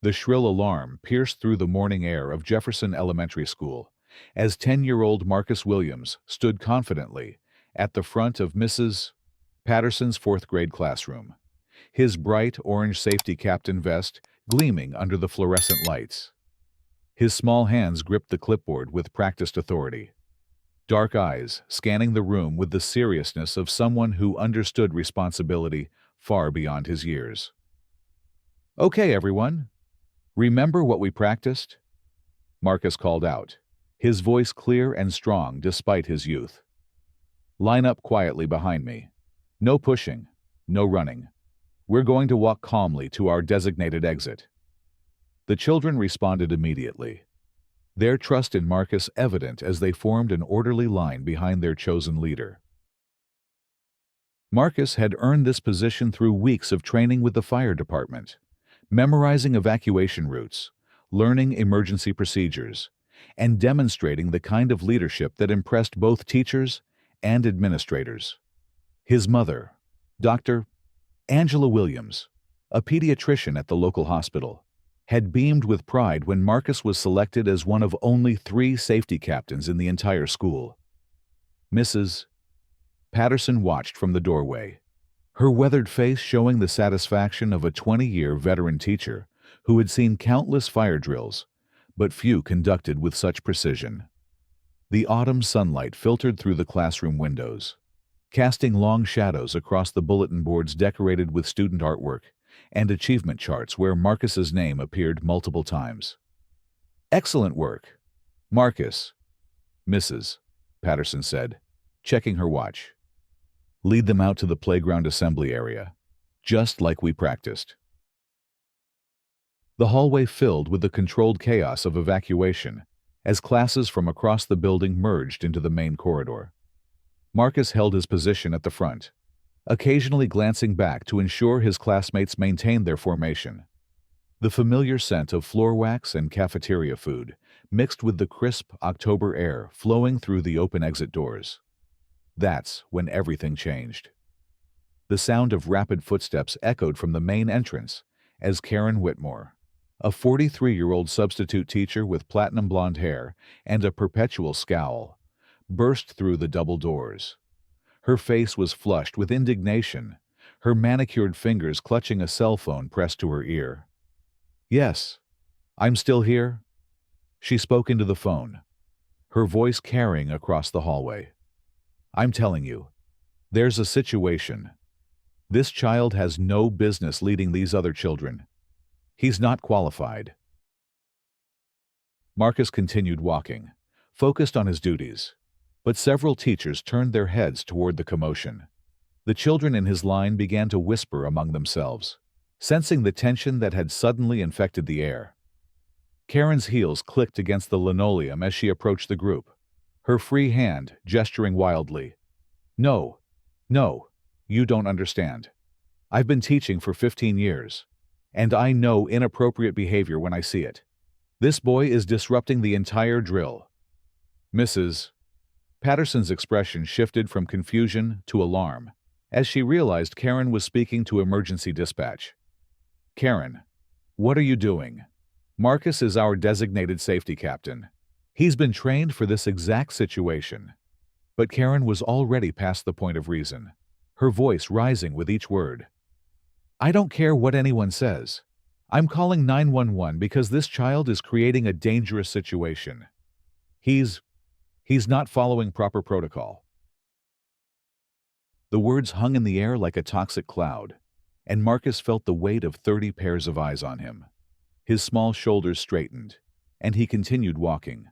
The shrill alarm pierced through the morning air of Jefferson Elementary School as 10-year-old Marcus Williams stood confidently at the front of Mrs. Patterson's fourth-grade classroom, his bright orange safety captain vest gleaming under the fluorescent lights. His small hands gripped the clipboard with practiced authority, dark eyes scanning the room with the seriousness of someone who understood responsibility far beyond his years. "Okay, everyone. Remember what we practiced?" Marcus called out, his voice clear and strong despite his youth. "Line up quietly behind me. No pushing, no running. We're going to walk calmly to our designated exit." The children responded immediately, their trust in Marcus evident as they formed an orderly line behind their chosen leader. Marcus had earned this position through weeks of training with the fire department, memorizing evacuation routes, learning emergency procedures, and demonstrating the kind of leadership that impressed both teachers and administrators. His mother, Dr. Angela Williams, a pediatrician at the local hospital, had beamed with pride when Marcus was selected as one of only 3 safety captains in the entire school. Mrs. Patterson watched from the doorway, her weathered face showing the satisfaction of a 20-year veteran teacher who had seen countless fire drills, but few conducted with such precision. The autumn sunlight filtered through the classroom windows, casting long shadows across the bulletin boards decorated with student artwork and achievement charts where Marcus's name appeared multiple times. "Excellent work, Marcus," Mrs. Patterson said, checking her watch. "Lead them out to the playground assembly area, just like we practiced." The hallway filled with the controlled chaos of evacuation as classes from across the building merged into the main corridor. Marcus held his position at the front, occasionally glancing back to ensure his classmates maintained their formation. The familiar scent of floor wax and cafeteria food mixed with the crisp October air flowing through the open exit doors. That's when everything changed. The sound of rapid footsteps echoed from the main entrance as Karen Whitmore, a 43-year-old substitute teacher with platinum blonde hair and a perpetual scowl, burst through the double doors. Her face was flushed with indignation, her manicured fingers clutching a cell phone pressed to her ear. "Yes, I'm still here," she spoke into the phone, her voice carrying across the hallway. "I'm telling you, there's a situation. This child has no business leading these other children. He's not qualified." Marcus continued walking, focused on his duties, but several teachers turned their heads toward the commotion. The children in his line began to whisper among themselves, sensing the tension that had suddenly infected the air. Karen's heels clicked against the linoleum as she approached the group, her free hand gesturing wildly. "No, no, you don't understand. I've been teaching for 15 years, and I know inappropriate behavior when I see it. This boy is disrupting the entire drill." Mrs. Patterson's expression shifted from confusion to alarm as she realized Karen was speaking to emergency dispatch. "Karen, what are you doing? Marcus is our designated safety captain. He's been trained for this exact situation." But Karen was already past the point of reason, her voice rising with each word. "I don't care what anyone says. I'm calling 911 because this child is creating a dangerous situation. He's not following proper protocol." The words hung in the air like a toxic cloud, and Marcus felt the weight of 30 pairs of eyes on him. His small shoulders straightened, and he continued walking,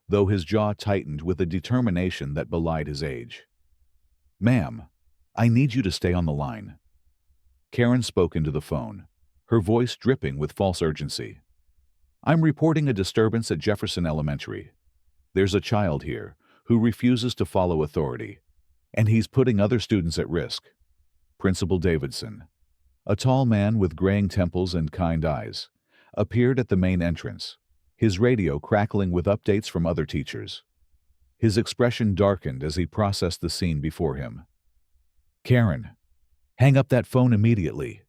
though his jaw tightened with a determination that belied his age. "Ma'am, I need you to stay on the line." Karen spoke into the phone, her voice dripping with false urgency. "I'm reporting a disturbance at Jefferson Elementary. There's a child here who refuses to follow authority, and he's putting other students at risk." Principal Davidson, a tall man with graying temples and kind eyes, appeared at the main entrance, his radio crackling with updates from other teachers. His expression darkened as he processed the scene before him. "Karen, hang up that phone immediately,"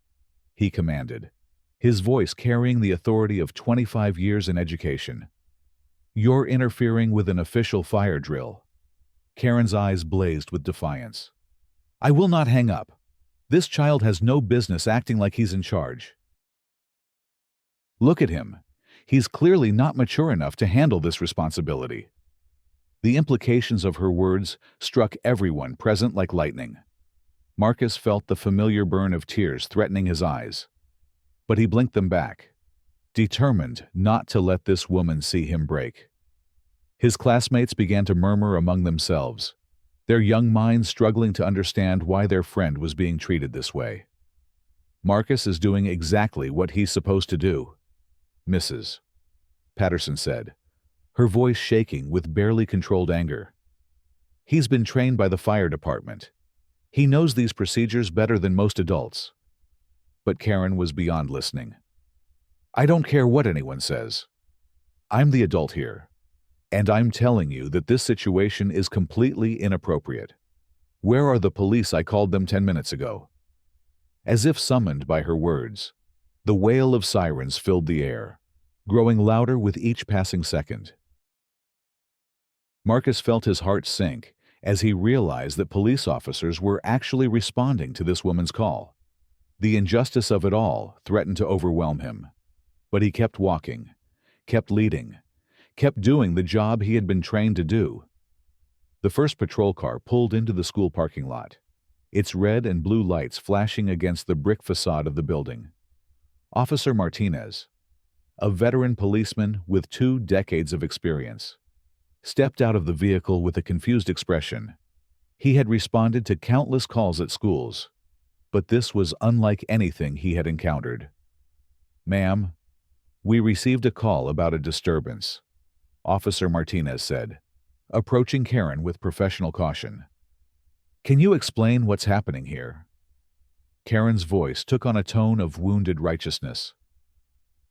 he commanded, his voice carrying the authority of 25 years in education. "You're interfering with an official fire drill." Karen's eyes blazed with defiance. "I will not hang up. This child has no business acting like he's in charge. Look at him. He's clearly not mature enough to handle this responsibility." The implications of her words struck everyone present like lightning. Marcus felt the familiar burn of tears threatening his eyes. But he blinked them back, determined not to let this woman see him break. His classmates began to murmur among themselves, their young minds struggling to understand why their friend was being treated this way. "Marcus is doing exactly what he's supposed to do, Mrs. Patterson said, her voice shaking with barely controlled anger. "He's been trained by the fire department. He knows these procedures better than most adults." But Karen was beyond listening. "I don't care what anyone says. I'm the adult here, and I'm telling you that this situation is completely inappropriate. Where are the police? I called them 10 minutes ago." As if summoned by her words, the wail of sirens filled the air, growing louder with each passing second. Marcus felt his heart sink as he realized that police officers were actually responding to this woman's call. The injustice of it all threatened to overwhelm him. But he kept walking, kept leading, kept doing the job he had been trained to do. The first patrol car pulled into the school parking lot, its red and blue lights flashing against the brick facade of the building. Officer Martinez, a veteran policeman with 2 decades of experience, stepped out of the vehicle with a confused expression. He had responded to countless calls at schools, but this was unlike anything he had encountered. "Ma'am, we received a call about a disturbance," Officer Martinez said, approaching Karen with professional caution. "Can you explain what's happening here?" Karen's voice took on a tone of wounded righteousness.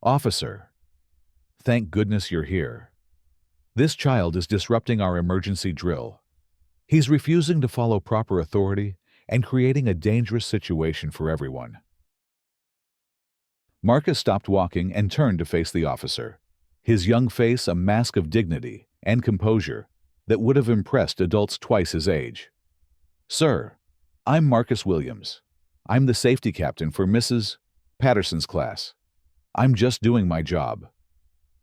"Officer, thank goodness you're here. This child is disrupting our emergency drill. He's refusing to follow proper authority and creating a dangerous situation for everyone." Marcus stopped walking and turned to face the officer, his young face a mask of dignity and composure that would have impressed adults twice his age. "Sir, I'm Marcus Williams. I'm the safety captain for Mrs. Patterson's class. I'm just doing my job."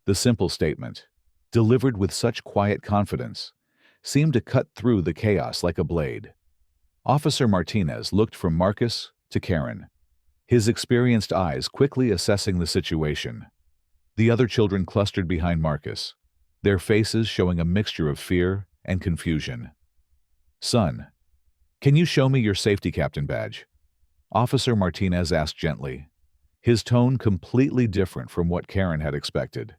The simple statement, delivered with such quiet confidence, seemed to cut through the chaos like a blade. Officer Martinez looked from Marcus to Karen, his experienced eyes quickly assessing the situation. The other children clustered behind Marcus, their faces showing a mixture of fear and confusion. "Son, can you show me your safety captain badge?" Officer Martinez asked gently, his tone completely different from what Karen had expected.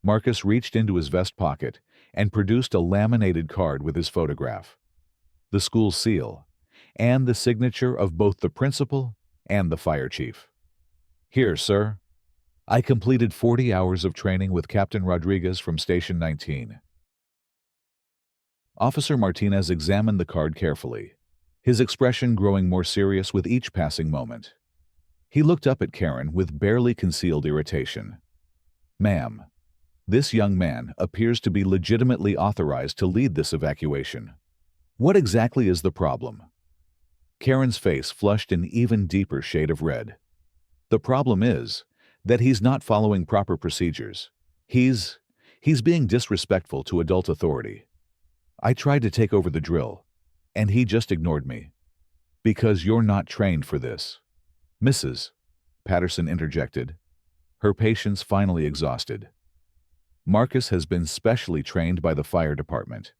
Marcus reached into his vest pocket and produced a laminated card with his photograph, the school seal, and the signature of both the principal and the fire chief. "Here, sir. I completed 40 hours of training with Captain Rodriguez from Station 19. Officer Martinez examined the card carefully, his expression growing more serious with each passing moment. He looked up at Karen with barely concealed irritation. "Ma'am, this young man appears to be legitimately authorized to lead this evacuation. What exactly is the problem?" Karen's face flushed an even deeper shade of red. "The problem is that he's not following proper procedures. He's being disrespectful to adult authority. I tried to take over the drill, and he just ignored me. Because you're not trained for this." "Mrs. Patterson interjected, her patience finally exhausted. "Marcus has been specially trained by the fire department.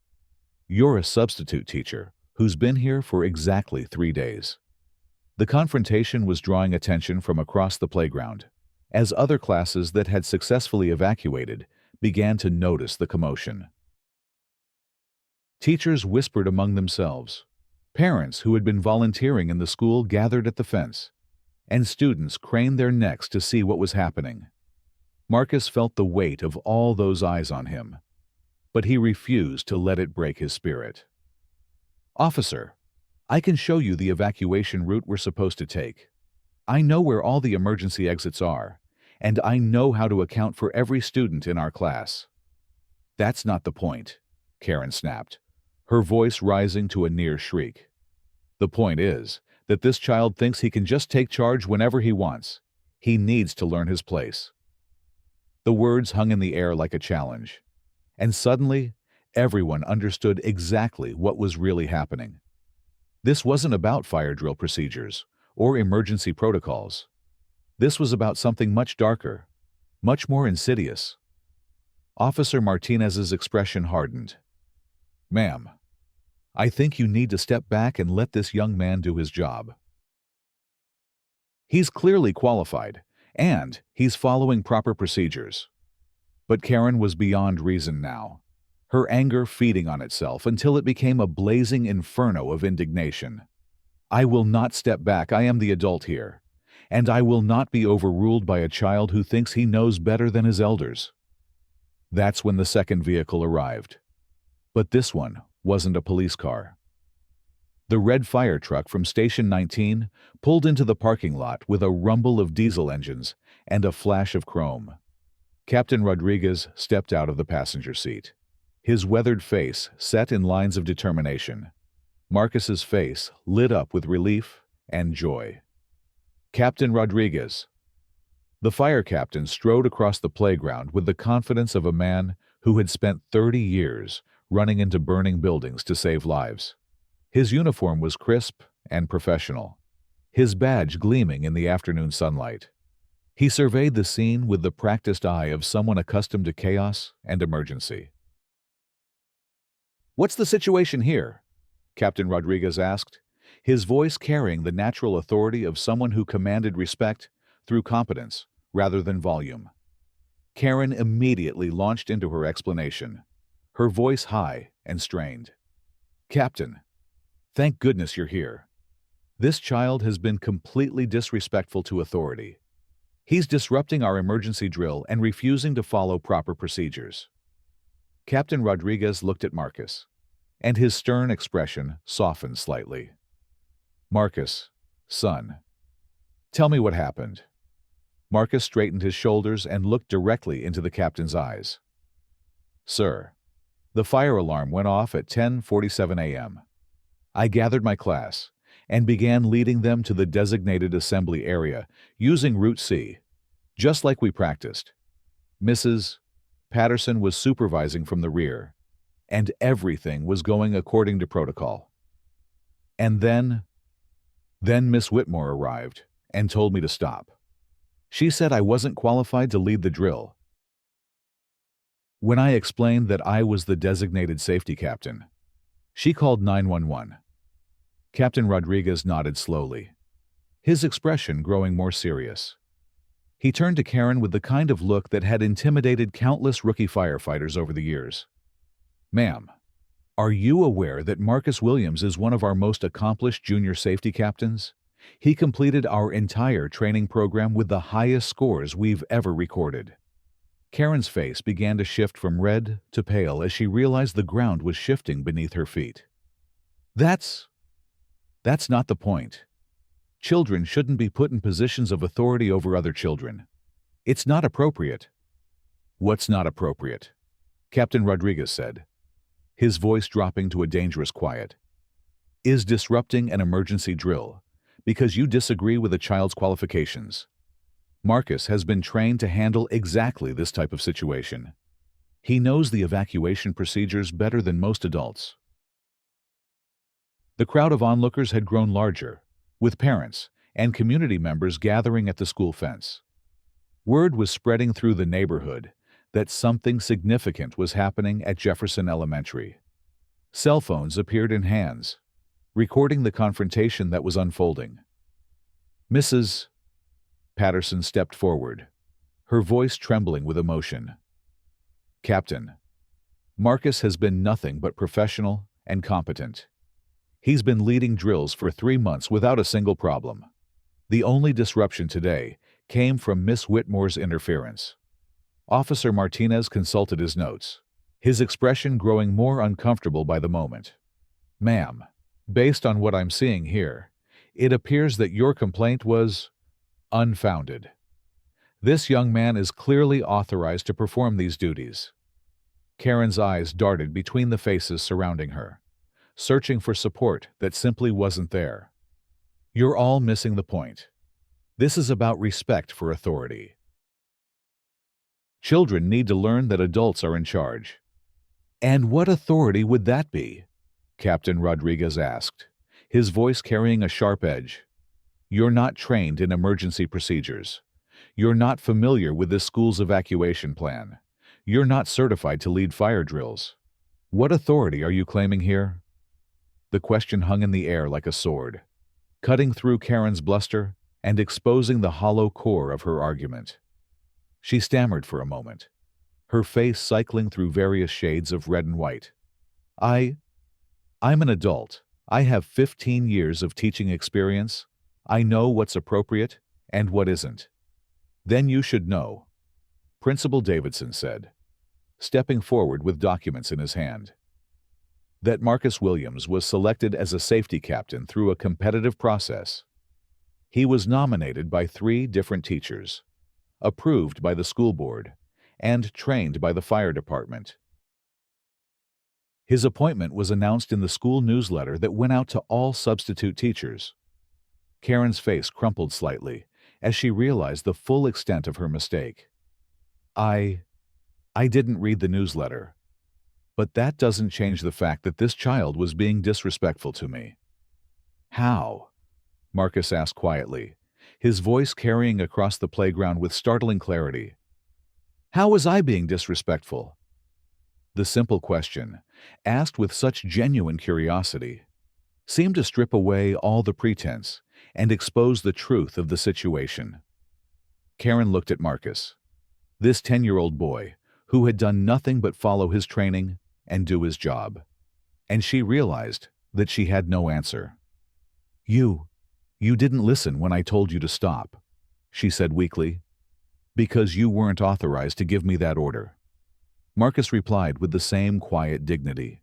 You're a substitute teacher who's been here for exactly 3 days." The confrontation was drawing attention from across the playground, as other classes that had successfully evacuated began to notice the commotion. Teachers whispered among themselves. Parents who had been volunteering in the school gathered at the fence, and students craned their necks to see what was happening. Marcus felt the weight of all those eyes on him, but he refused to let it break his spirit. "Officer, I can show you the evacuation route we're supposed to take." I know where all the emergency exits are, and I know how to account for every student in our class." "That's not the point," Karen snapped, her voice rising to a near shriek. "The point is that this child thinks he can just take charge whenever he wants. He needs to learn his place." The words hung in the air like a challenge, and suddenly, everyone understood exactly what was really happening. This wasn't about fire drill procedures or emergency protocols. This was about something much darker, much more insidious. Officer Martinez's expression hardened. "Ma'am, I think you need to step back and let this young man do his job. He's clearly qualified, and he's following proper procedures." But Karen was beyond reason now, her anger feeding on itself until it became a blazing inferno of indignation. "I will not step back. I am the adult here, and I will not be overruled by a child who thinks he knows better than his elders." That's when the second vehicle arrived. But this one wasn't a police car. The red fire truck from Station 19 pulled into the parking lot with a rumble of diesel engines and a flash of chrome. Captain Rodriguez stepped out of the passenger seat, his weathered face set in lines of determination. Marcus's face lit up with relief and joy. "Captain Rodriguez." The fire captain strode across the playground with the confidence of a man who had spent 30 years running into burning buildings to save lives. His uniform was crisp and professional, his badge gleaming in the afternoon sunlight. He surveyed the scene with the practiced eye of someone accustomed to chaos and emergency. "What's the situation here?" Captain Rodriguez asked, his voice carrying the natural authority of someone who commanded respect through competence rather than volume. Karen immediately launched into her explanation, her voice high and strained. "Captain, thank goodness you're here. This child has been completely disrespectful to authority. He's disrupting our emergency drill and refusing to follow proper procedures." Captain Rodriguez looked at Marcus, and his stern expression softened slightly. "Marcus, son, tell me what happened." Marcus straightened his shoulders and looked directly into the captain's eyes. "Sir, the fire alarm went off at 10:47 a.m. I gathered my class and began leading them to the designated assembly area using Route C, just like we practiced. Mrs. Patterson was supervising from the rear, and everything was going according to protocol. And then Miss Whitmore arrived and told me to stop. She said I wasn't qualified to lead the drill. When I explained that I was the designated safety captain, she called 911. Captain Rodriguez nodded slowly, his expression growing more serious. He turned to Karen with the kind of look that had intimidated countless rookie firefighters over the years. "Ma'am, are you aware that Marcus Williams is one of our most accomplished junior safety captains? He completed our entire training program with the highest scores we've ever recorded." Karen's face began to shift from red to pale as she realized the ground was shifting beneath her feet. That's not the point. Children shouldn't be put in positions of authority over other children. It's not appropriate." "What's not appropriate?" Captain Rodriguez said, his voice dropping to a dangerous quiet. "Is disrupting an emergency drill because you disagree with a child's qualifications. Marcus has been trained to handle exactly this type of situation. He knows the evacuation procedures better than most adults." The crowd of onlookers had grown larger, with parents and community members gathering at the school fence. Word was spreading through the neighborhood that something significant was happening at Jefferson Elementary. Cell phones appeared in hands, recording the confrontation that was unfolding. Mrs. Patterson stepped forward, her voice trembling with emotion. "Captain, Marcus has been nothing but professional and competent. He's been leading drills for 3 months without a single problem. The only disruption today came from Miss Whitmore's interference." Officer Martinez consulted his notes, his expression growing more uncomfortable by the moment. "Ma'am, based on what I'm seeing here, it appears that your complaint was Unfounded. This young man is clearly authorized to perform these duties. Karen's eyes darted between the faces surrounding her, searching for support that simply wasn't there. You're all missing the point. This is about respect for authority. Children need to learn that adults are in charge. And what authority would that be? Captain Rodriguez asked, his voice carrying a sharp edge. You're not trained in emergency procedures. You're not familiar with this school's evacuation plan. You're not certified to lead fire drills. What authority are you claiming here? The question hung in the air like a sword, cutting through Karen's bluster and exposing the hollow core of her argument. She stammered for a moment, her face cycling through various shades of red and white. I'm an adult. I have 15 years of teaching experience. I know what's appropriate and what isn't. Then you should know, Principal Davidson said, stepping forward with documents in his hand, that Marcus Williams was selected as a safety captain through a competitive process. He was nominated by 3 different teachers, approved by the school board, and trained by the fire department. His appointment was announced in the school newsletter that went out to all substitute teachers. Karen's face crumpled slightly as she realized the full extent of her mistake. I didn't read the newsletter. But that doesn't change the fact that this child was being disrespectful to me. How? Marcus asked quietly, his voice carrying across the playground with startling clarity. How was I being disrespectful? The simple question, asked with such genuine curiosity, seemed to strip away all the pretense and expose the truth of the situation. Karen looked at Marcus, this 10-year-old boy who had done nothing but follow his training and do his job, and she realized that she had no answer. You didn't listen when I told you to stop, she said weakly, because you weren't authorized to give me that order. Marcus replied with the same quiet dignity.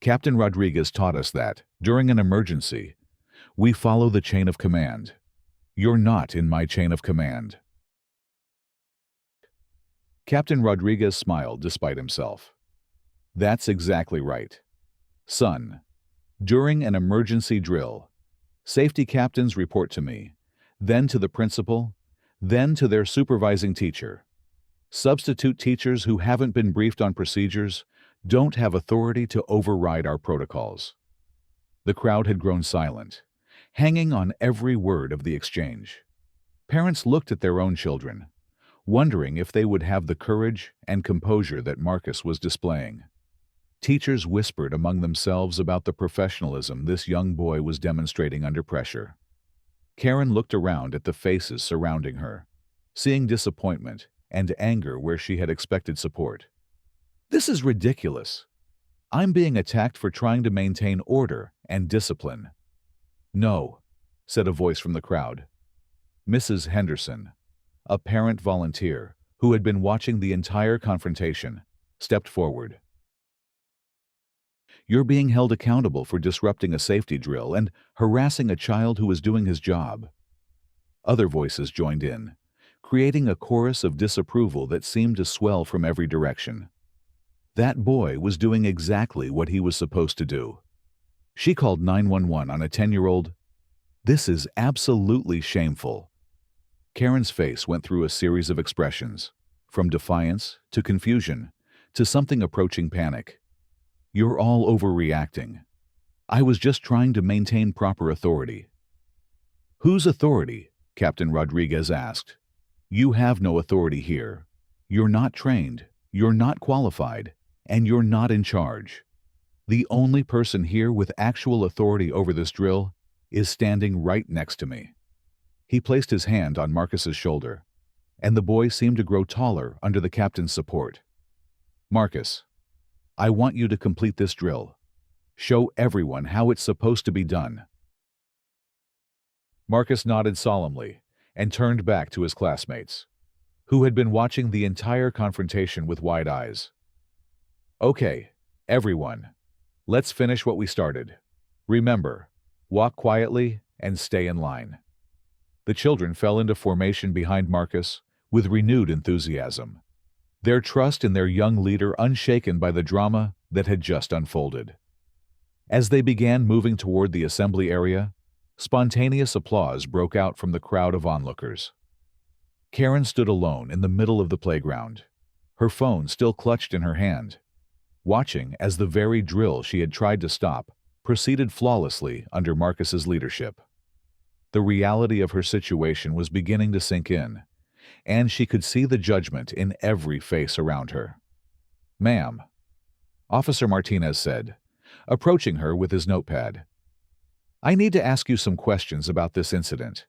Captain Rodriguez taught us that, during an emergency, we follow the chain of command. You're not in my chain of command. Captain Rodriguez smiled despite himself. That's exactly right. Son, during an emergency drill, safety captains report to me, then to the principal, then to their supervising teacher. Substitute teachers who haven't been briefed on procedures don't have authority to override our protocols. The crowd had grown silent, hanging on every word of the exchange. Parents looked at their own children, wondering if they would have the courage and composure that Marcus was displaying. Teachers whispered among themselves about the professionalism this young boy was demonstrating under pressure. Karen looked around at the faces surrounding her, seeing disappointment and anger where she had expected support. This is ridiculous. I'm being attacked for trying to maintain order and discipline. No, said a voice from the crowd. Mrs. Henderson, a parent volunteer who had been watching the entire confrontation, stepped forward. You're being held accountable for disrupting a safety drill and harassing a child who was doing his job. Other voices joined in, creating a chorus of disapproval that seemed to swell from every direction. That boy was doing exactly what he was supposed to do. She called 911 on a 10-year-old. This is absolutely shameful. Karen's face went through a series of expressions, from defiance to confusion to something approaching panic. You're all overreacting. I was just trying to maintain proper authority. Whose authority? Captain Rodriguez asked. You have no authority here. You're not trained, you're not qualified, and you're not in charge. The only person here with actual authority over this drill is standing right next to me. He placed his hand on Marcus's shoulder, and the boy seemed to grow taller under the captain's support. Marcus, I want you to complete this drill. Show everyone how it's supposed to be done. Marcus nodded solemnly and turned back to his classmates, who had been watching the entire confrontation with wide eyes. Okay, everyone, let's finish what we started. Remember, walk quietly and stay in line. The children fell into formation behind Marcus with renewed enthusiasm, their trust in their young leader unshaken by the drama that had just unfolded. As they began moving toward the assembly area, spontaneous applause broke out from the crowd of onlookers. Karen stood alone in the middle of the playground, her phone still clutched in her hand, watching as the very drill she had tried to stop proceeded flawlessly under Marcus's leadership. The reality of her situation was beginning to sink in, and she could see the judgment in every face around her. "Ma'am," Officer Martinez said, approaching her with his notepad. "I need to ask you some questions about this incident.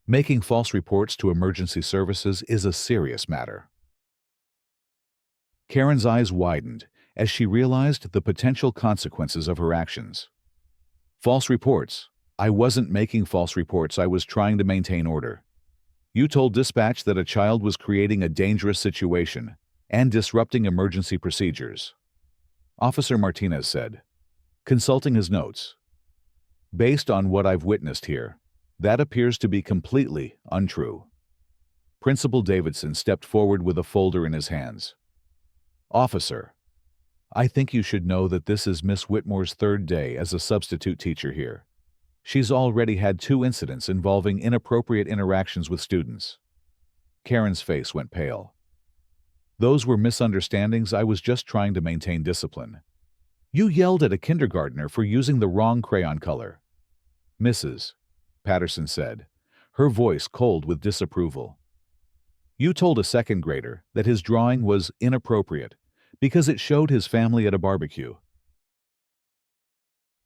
Making false reports to emergency services is a serious matter." Karen's eyes widened as she realized the potential consequences of her actions. "False reports? I wasn't making false reports, I was trying to maintain order. You told dispatch that a child was creating a dangerous situation and disrupting emergency procedures," Officer Martinez said, consulting his notes. "Based on what I've witnessed here, that appears to be completely untrue." Principal Davidson stepped forward with a folder in his hands. "Officer, I think you should know that this is Miss Whitmore's third day as a substitute teacher here. She's already had 2 incidents involving inappropriate interactions with students." Karen's face went pale. "Those were misunderstandings. I was just trying to maintain discipline. You yelled at a kindergartner for using the wrong crayon color." "Mrs. Patterson said, her voice cold with disapproval. "You told a second grader that his drawing was inappropriate because it showed his family at a barbecue.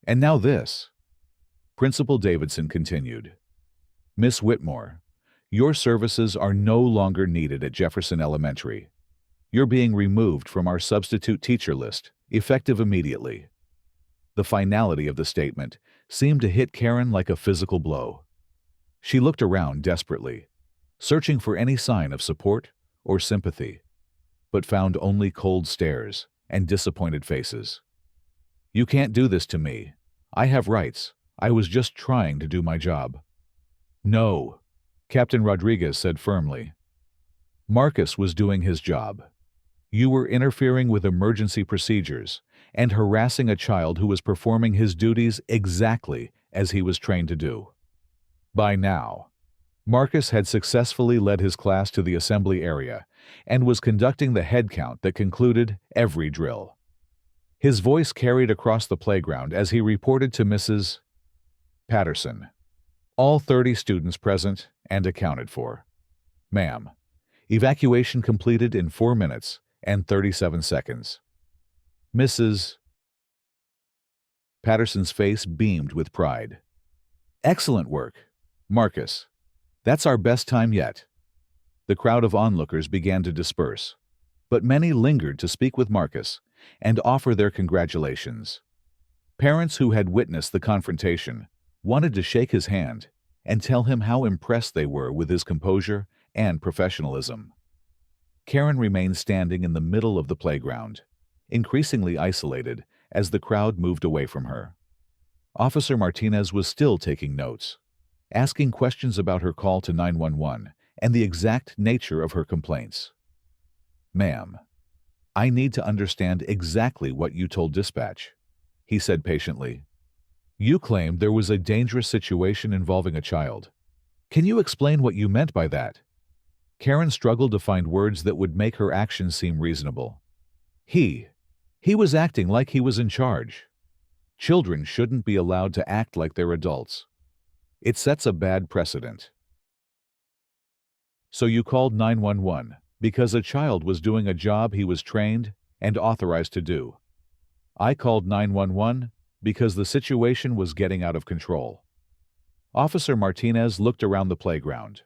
And now this." Principal Davidson continued. "Miss Whitmore, your services are no longer needed at Jefferson Elementary. You're being removed from our substitute teacher list, effective immediately." The finality of the statement seemed to hit Karen like a physical blow. She looked around desperately, searching for any sign of support or sympathy, but found only cold stares and disappointed faces. "You can't do this to me. I have rights. I was just trying to do my job." "No," Captain Rodriguez said firmly. "Marcus was doing his job. You were interfering with emergency procedures and harassing a child who was performing his duties exactly as he was trained to do." By now, Marcus had successfully led his class to the assembly area and was conducting the head count that concluded every drill. His voice carried across the playground as he reported to Mrs. Patterson. "All 30 students present and accounted for. Ma'am, evacuation completed in 4 minutes and 37 seconds. Mrs. Patterson's face beamed with pride. "Excellent work, Marcus. That's our best time yet." The crowd of onlookers began to disperse, but many lingered to speak with Marcus and offer their congratulations. Parents who had witnessed the confrontation wanted to shake his hand and tell him how impressed they were with his composure and professionalism. Karen remained standing in the middle of the playground, increasingly isolated as the crowd moved away from her. Officer Martinez was still taking notes, asking questions about her call to 911 and the exact nature of her complaints. "Ma'am, I need to understand exactly what you told dispatch," he said patiently. "You claimed there was a dangerous situation involving a child. Can you explain what you meant by that?" Karen struggled to find words that would make her actions seem reasonable. He was acting like he was in charge. Children shouldn't be allowed to act like they're adults. It sets a bad precedent. "So you called 911 because a child was doing a job he was trained and authorized to do. I called 911 because the situation was getting out of control." Officer Martinez looked around the playground,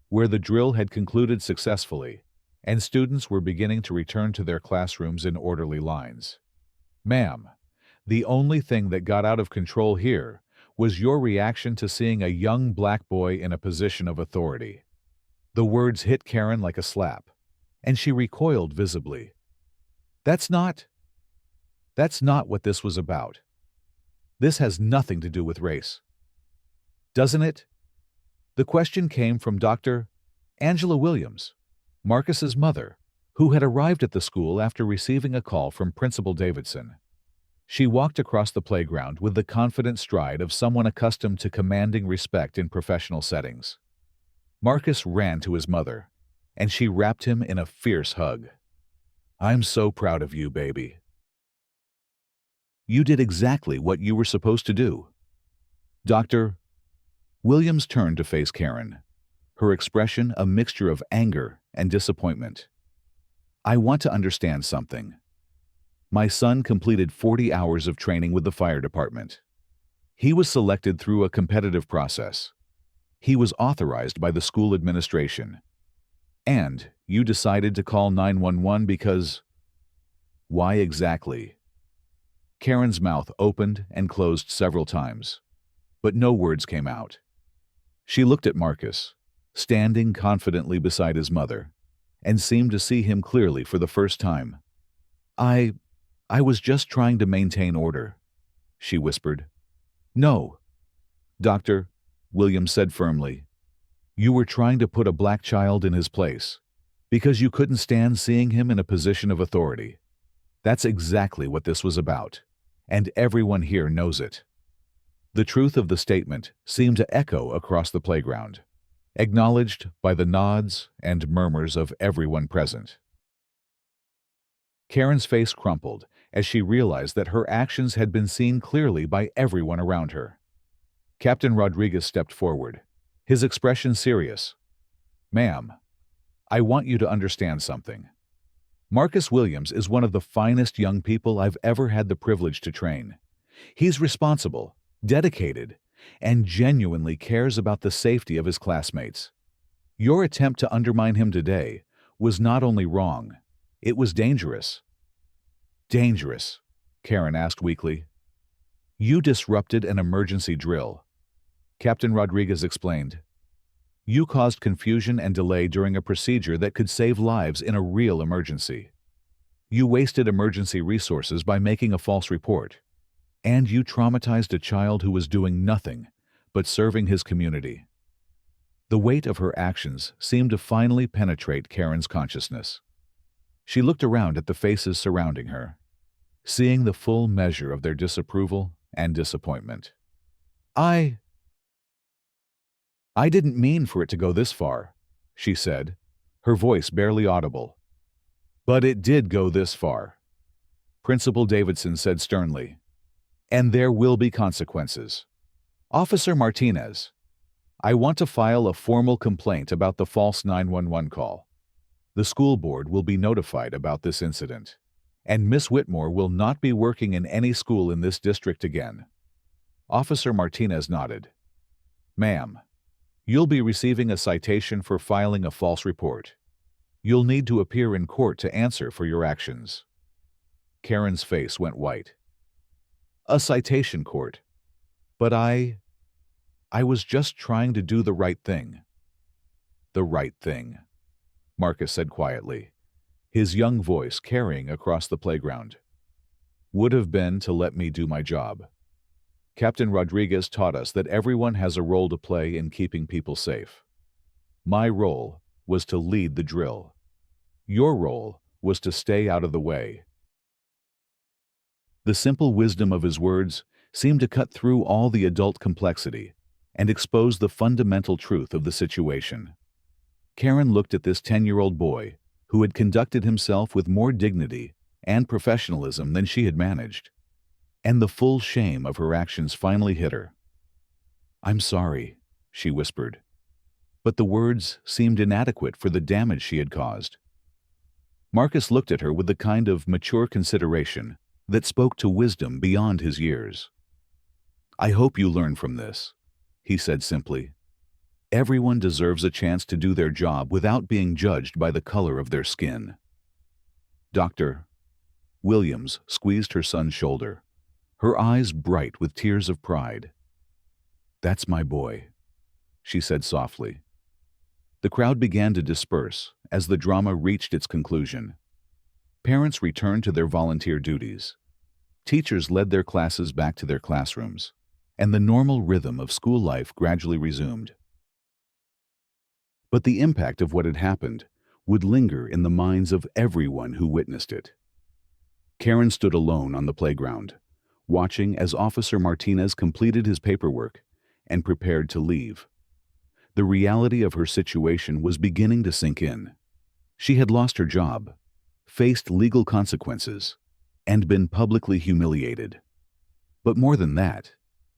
where the drill had concluded successfully, and students were beginning to return to their classrooms in orderly lines. "Ma'am, the only thing that got out of control here was your reaction to seeing a young black boy in a position of authority." The words hit Karen like a slap, and she recoiled visibly. That's not what this was about. This has nothing to do with race. Doesn't it?" The question came from Dr. Angela Williams, Marcus's mother, who had arrived at the school after receiving a call from Principal Davidson. She walked across the playground with the confident stride of someone accustomed to commanding respect in professional settings. Marcus ran to his mother, and she wrapped him in a fierce hug. "I'm so proud of you, baby. You did exactly what you were supposed to do." Dr. Williams turned to face Karen, her expression a mixture of anger and disappointment. "I want to understand something. My son completed 40 hours of training with the fire department. He was selected through a competitive process. He was authorized by the school administration. And you decided to call 911 because... Why exactly?" Karen's mouth opened and closed several times, but no words came out. She looked at Marcus, standing confidently beside his mother, and seemed to see him clearly for the first time. I was just trying to maintain order," she whispered. "No," Dr. Williams said firmly. "You were trying to put a black child in his place, because you couldn't stand seeing him in a position of authority. That's exactly what this was about, and everyone here knows it." The truth of the statement seemed to echo across the playground, acknowledged by the nods and murmurs of everyone present. Karen's face crumpled as she realized that her actions had been seen clearly by everyone around her. Captain Rodriguez stepped forward, his expression serious. "Ma'am, I want you to understand something. Marcus Williams is one of the finest young people I've ever had the privilege to train. He's responsible, dedicated, and genuinely cares about the safety of his classmates. Your attempt to undermine him today was not only wrong, it was dangerous." "Dangerous?" Karen asked weakly. "You disrupted an emergency drill," Captain Rodriguez explained. "You caused confusion and delay during a procedure that could save lives in a real emergency. You wasted emergency resources by making a false report. And you traumatized a child who was doing nothing but serving his community." The weight of her actions seemed to finally penetrate Karen's consciousness. She looked around at the faces surrounding her, seeing the full measure of their disapproval and disappointment. I didn't mean for it to go this far," she said, her voice barely audible. "But it did go this far," Principal Davidson said sternly. "And there will be consequences. Officer Martinez, I want to file a formal complaint about the false 911 call. The school board will be notified about this incident, and Miss Whitmore will not be working in any school in this district again." Officer Martinez nodded. "Ma'am, you'll be receiving a citation for filing a false report. You'll need to appear in court to answer for your actions." Karen's face went white. "A citation court? But I was just trying to do the right thing." "The right thing," Marcus said quietly, his young voice carrying across the playground, "would have been to let me do my job. Captain Rodriguez taught us that everyone has a role to play in keeping people safe. My role was to lead the drill. Your role was to stay out of the way." The simple wisdom of his words seemed to cut through all the adult complexity and expose the fundamental truth of the situation. Karen looked at this 10-year-old boy who had conducted himself with more dignity and professionalism than she had managed, and the full shame of her actions finally hit her. "I'm sorry," she whispered, but the words seemed inadequate for the damage she had caused. Marcus looked at her with the kind of mature consideration that spoke to wisdom beyond his years. "I hope you learn from this," he said simply. "Everyone deserves a chance to do their job without being judged by the color of their skin." Dr. Williams squeezed her son's shoulder, her eyes bright with tears of pride. "That's my boy," she said softly. The crowd began to disperse as the drama reached its conclusion. Parents returned to their volunteer duties. Teachers led their classes back to their classrooms, and the normal rhythm of school life gradually resumed. But the impact of what had happened would linger in the minds of everyone who witnessed it. Karen stood alone on the playground, watching as Officer Martinez completed his paperwork and prepared to leave. The reality of her situation was beginning to sink in. She had lost her job, faced legal consequences, and been publicly humiliated. But more than that,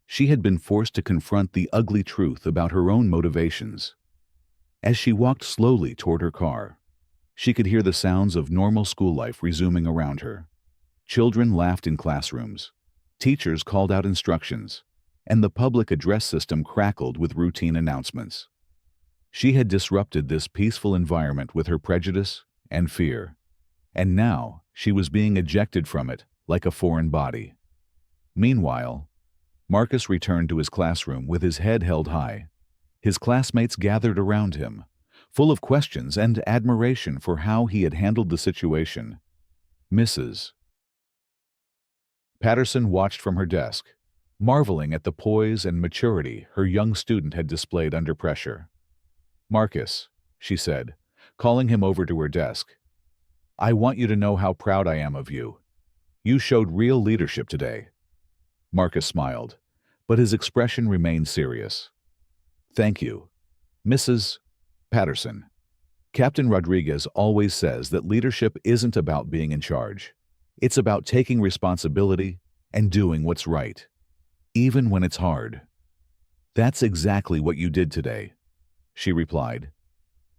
she had been forced to confront the ugly truth about her own motivations. As she walked slowly toward her car, she could hear the sounds of normal school life resuming around her. Children laughed in classrooms, teachers called out instructions, and the public address system crackled with routine announcements. She had disrupted this peaceful environment with her prejudice and fear, and now she was being ejected from it like a foreign body. Meanwhile, Marcus returned to his classroom with his head held high. His classmates gathered around him, full of questions and admiration for how he had handled the situation. Mrs. Patterson watched from her desk, marveling at the poise and maturity her young student had displayed under pressure. "Marcus," she said, calling him over to her desk, "I want you to know how proud I am of you. You showed real leadership today." Marcus smiled, but his expression remained serious. "Thank you, Mrs. Patterson. Captain Rodriguez always says that leadership isn't about being in charge. It's about taking responsibility and doing what's right, even when it's hard." "That's exactly what you did today," she replied.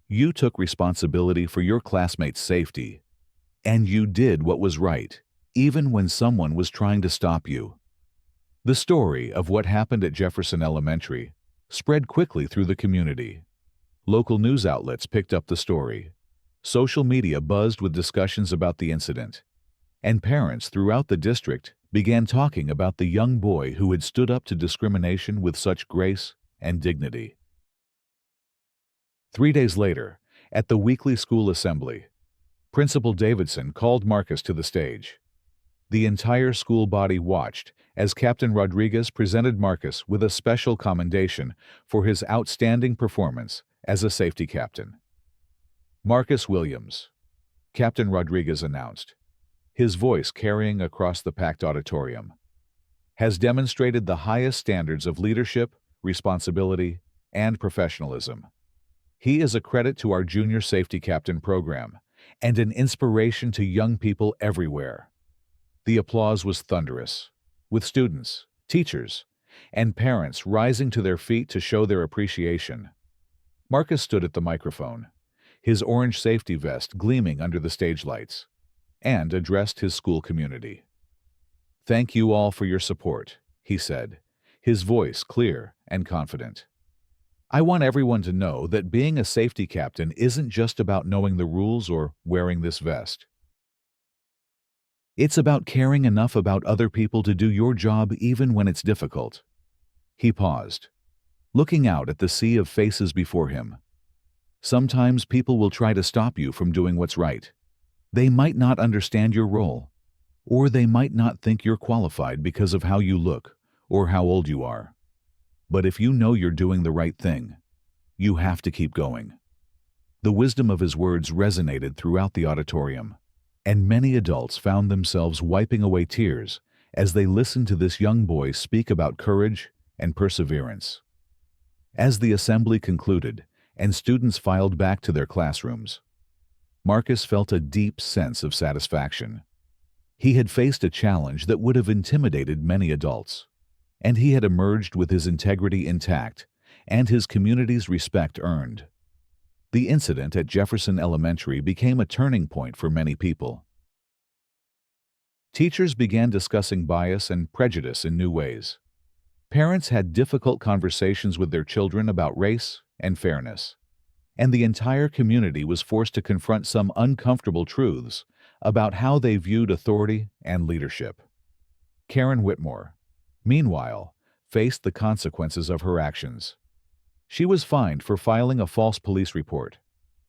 "You took responsibility for your classmates' safety, and you did what was right, even when someone was trying to stop you." The story of what happened at Jefferson Elementary spread quickly through the community. Local news outlets picked up the story. Social media buzzed with discussions about the incident, and parents throughout the district began talking about the young boy who had stood up to discrimination with such grace and dignity. 3 days later, at the weekly school assembly, Principal Davidson called Marcus to the stage. The entire school body watched as Captain Rodriguez presented Marcus with a special commendation for his outstanding performance as a safety captain. "Marcus Williams," Captain Rodriguez announced, his voice carrying across the packed auditorium, "has demonstrated the highest standards of leadership, responsibility, and professionalism. He is a credit to our Junior Safety Captain program and an inspiration to young people everywhere." The applause was thunderous, with students, teachers, and parents rising to their feet to show their appreciation. Marcus stood at the microphone, his orange safety vest gleaming under the stage lights, and addressed his school community. "Thank you all for your support," he said, his voice clear and confident. "I want everyone to know that being a safety captain isn't just about knowing the rules or wearing this vest. It's about caring enough about other people to do your job even when it's difficult." He paused, looking out at the sea of faces before him. "Sometimes people will try to stop you from doing what's right. They might not understand your role, or they might not think you're qualified because of how you look or how old you are. But if you know you're doing the right thing, you have to keep going." The wisdom of his words resonated throughout the auditorium, and many adults found themselves wiping away tears as they listened to this young boy speak about courage and perseverance. As the assembly concluded and students filed back to their classrooms, Marcus felt a deep sense of satisfaction. He had faced a challenge that would have intimidated many adults, and he had emerged with his integrity intact and his community's respect earned. The incident at Jefferson Elementary became a turning point for many people. Teachers began discussing bias and prejudice in new ways. Parents had difficult conversations with their children about race and fairness, and the entire community was forced to confront some uncomfortable truths about how they viewed authority and leadership. Karen Whitmore, meanwhile, faced the consequences of her actions. She was fined for filing a false police report,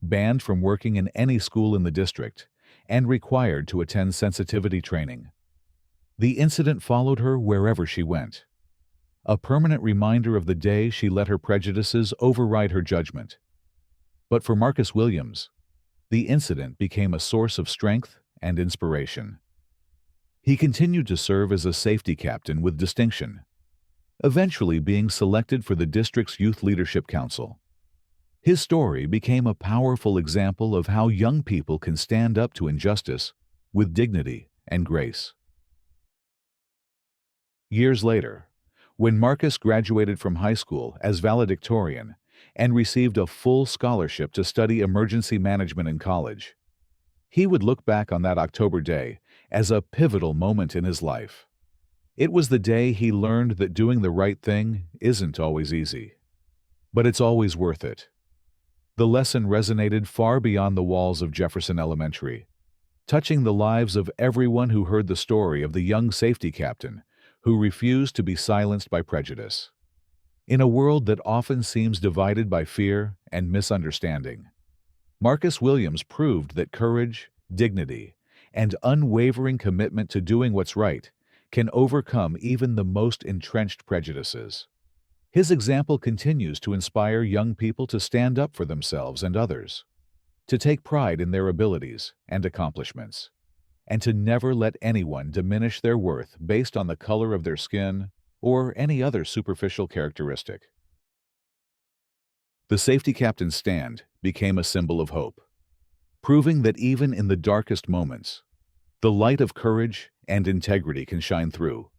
banned from working in any school in the district, and required to attend sensitivity training. The incident followed her wherever she went, a permanent reminder of the day she let her prejudices override her judgment. But for Marcus Williams, the incident became a source of strength and inspiration. He continued to serve as a safety captain with distinction, eventually being selected for the district's Youth Leadership Council. His story became a powerful example of how young people can stand up to injustice with dignity and grace. Years later, when Marcus graduated from high school as valedictorian and received a full scholarship to study emergency management in college, he would look back on that October day as a pivotal moment in his life. It was the day he learned that doing the right thing isn't always easy, but it's always worth it. The lesson resonated far beyond the walls of Jefferson Elementary, touching the lives of everyone who heard the story of the young safety captain who refused to be silenced by prejudice. In a world that often seems divided by fear and misunderstanding, Marcus Williams proved that courage, dignity, and unwavering commitment to doing what's right can overcome even the most entrenched prejudices. His example continues to inspire young people to stand up for themselves and others, to take pride in their abilities and accomplishments, and to never let anyone diminish their worth based on the color of their skin or any other superficial characteristic. The safety captain's stand became a symbol of hope, proving that even in the darkest moments, the light of courage and integrity can shine through.